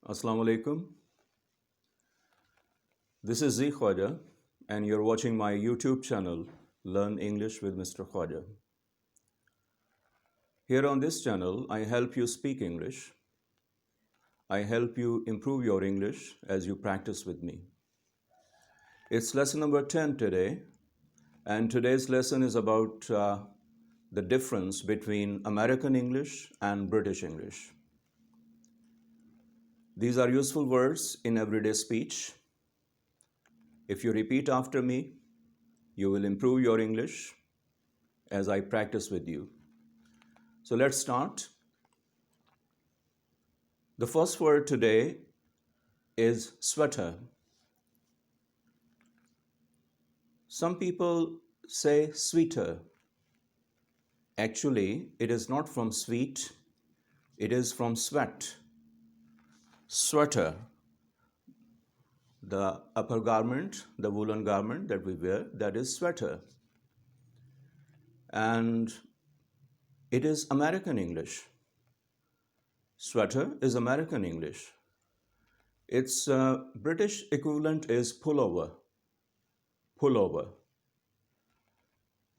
Assalamu alaikum. This is Khawaja, and you're watching my YouTube channel, Learn English with Mr. Khawaja. Here on this channel, I help you speak English. I help you improve your English as you practice with me. It's lesson number 10 today, and today's lesson is about the difference between American English and British English. These are useful words in everyday speech. If you repeat after me, you will improve your English as I practice with you. So let's start. The first word today is sweater. Some people say sweeter. Actually, it is not from sweet, it is from sweat. Sweater, the upper garment, the woolen garment that we wear, that is sweater. And it is American English. Sweater is American English. Its British equivalent is pullover. Pullover.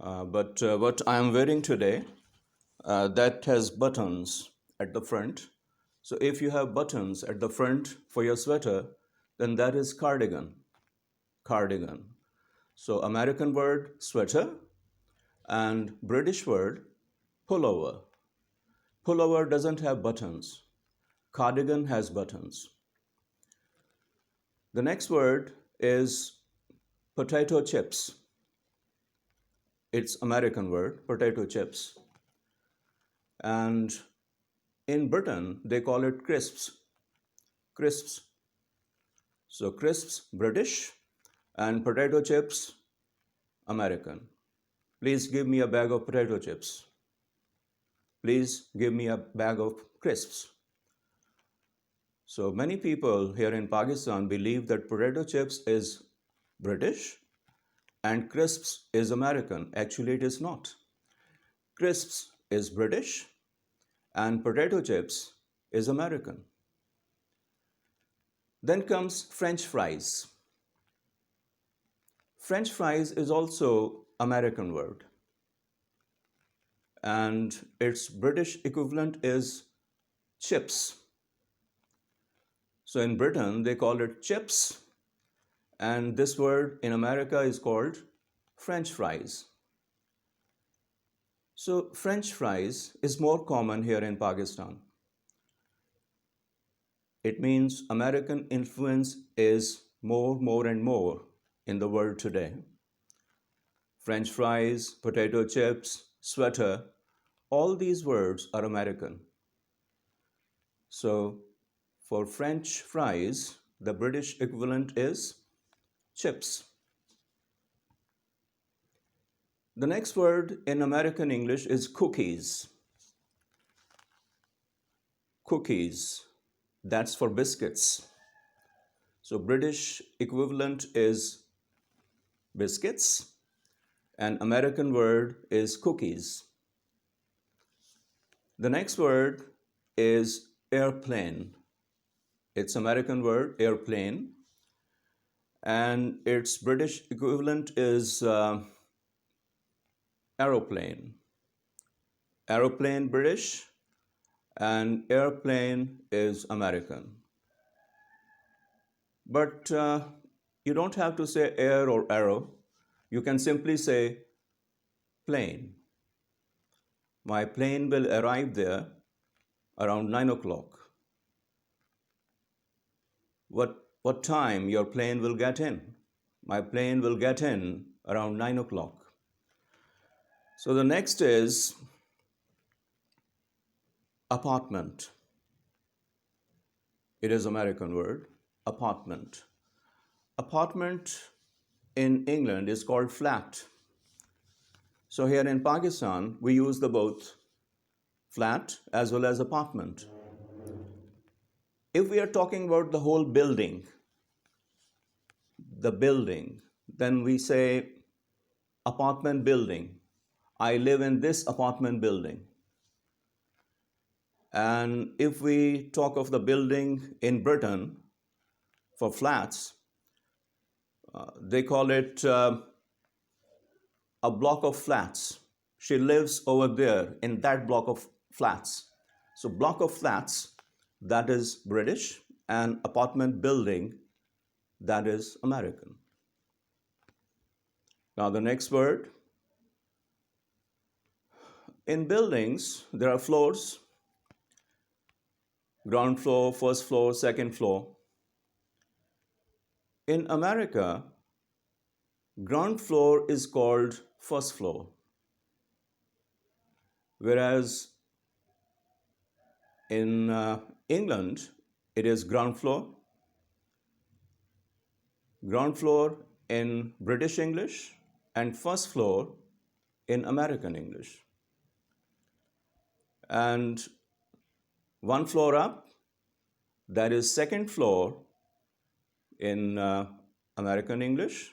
But what I am wearing today, that has buttons at the front. So if you have buttons at the front for your sweater, then that is cardigan. Cardigan. So American word sweater and British word pullover. Pullover doesn't have buttons. Cardigan has buttons. The next word is potato chips. It's American word, potato chips. And in Britain, they call it crisps. Crisps. So crisps, British, and potato chips, American. Please give me a bag of potato chips. Please give me a bag of crisps. So many people here in Pakistan believe that potato chips is British and crisps is American. Actually, it is not. Crisps is British and potato chips is American. Then comes French fries. French fries is also American word. And its British equivalent is chips. So in Britain, they call it chips. And this word in America is called French fries. So French fries is more common here in Pakistan. It means American influence is more and more in the world today. French fries, potato chips, sweater, all these words are American. So for French fries, the British equivalent is chips. The next word in American English is cookies. Cookies, that's for biscuits. So British equivalent is biscuits and American word is cookies. The next word is airplane. It's American word, airplane, and its British equivalent is aeroplane. Aeroplane British and airplane is American. But you don't have to say air or arrow. You can simply say plane. My plane will arrive there around 9 o'clock. What time your plane will get in? My plane will get in around 9 o'clock. So the next is apartment. It is American word, apartment. Apartment in England is called flat. So here in Pakistan, we use the both flat as well as apartment. If we are talking about the whole building, then we say apartment building. I live in this apartment building. And if we talk of the building in Britain for flats, they call it a block of flats. She lives over there in that block of flats. So, block of flats, that is British, and apartment building, that is American. Now, the next word. In buildings, there are floors: ground floor, first floor, second floor. In America, ground floor is called first floor, whereas in England, it is ground floor in British English, and first floor in American English. And one floor up, that is second floor in American English,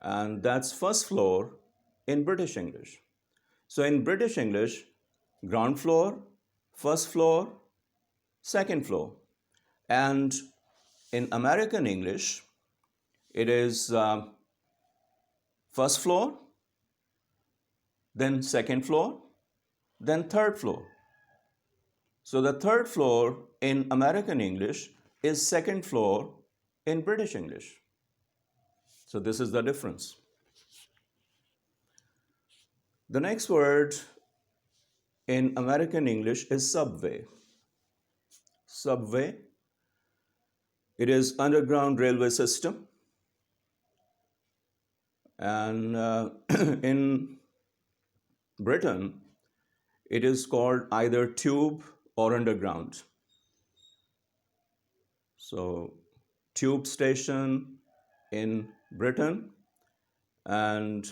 and that's first floor in British English. So in British English, ground floor, first floor, second floor. And in American English, it is first floor, then second floor, then third floor. So the third floor in American English is second floor in British English. So this is the difference. The next word in American English is subway. Subway. It is underground railway system. And in Britain, it is called either tube or underground. So, tube station in Britain and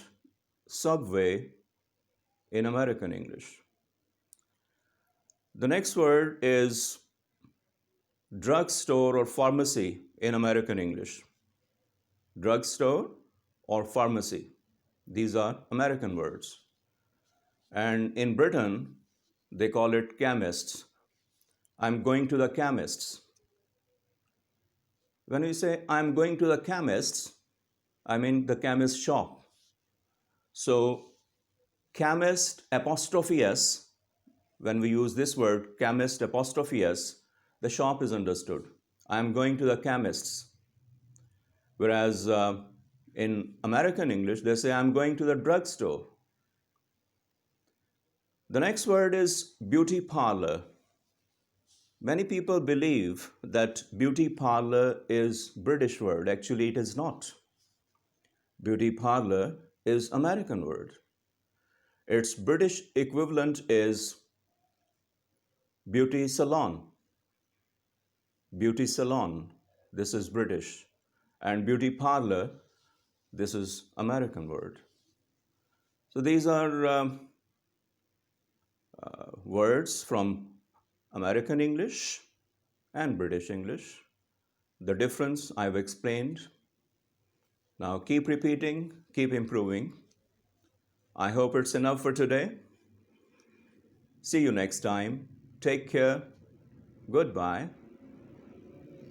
subway in American English. The next word is drugstore or pharmacy in American English. Drugstore or pharmacy. These are American words. And in Britain, they call it chemists. I'm going to the chemists. When we say I'm going to the chemists, I mean the chemist shop. So chemist apostrophe S, when we use this word, chemist apostrophe S, the shop is understood. I'm going to the chemists. Whereas in American English, they say I'm going to the drugstore. The next word is beauty parlor. Many people believe that beauty parlor is British word. Actually, it is not. Beauty parlor is American word. Its British equivalent is beauty salon. Beauty salon, this is British. And beauty parlor, this is American word. So these are words from American English and British English. The difference I've explained. Now keep repeating, keep improving. I hope it's enough for today. See you next time. Take care. Goodbye.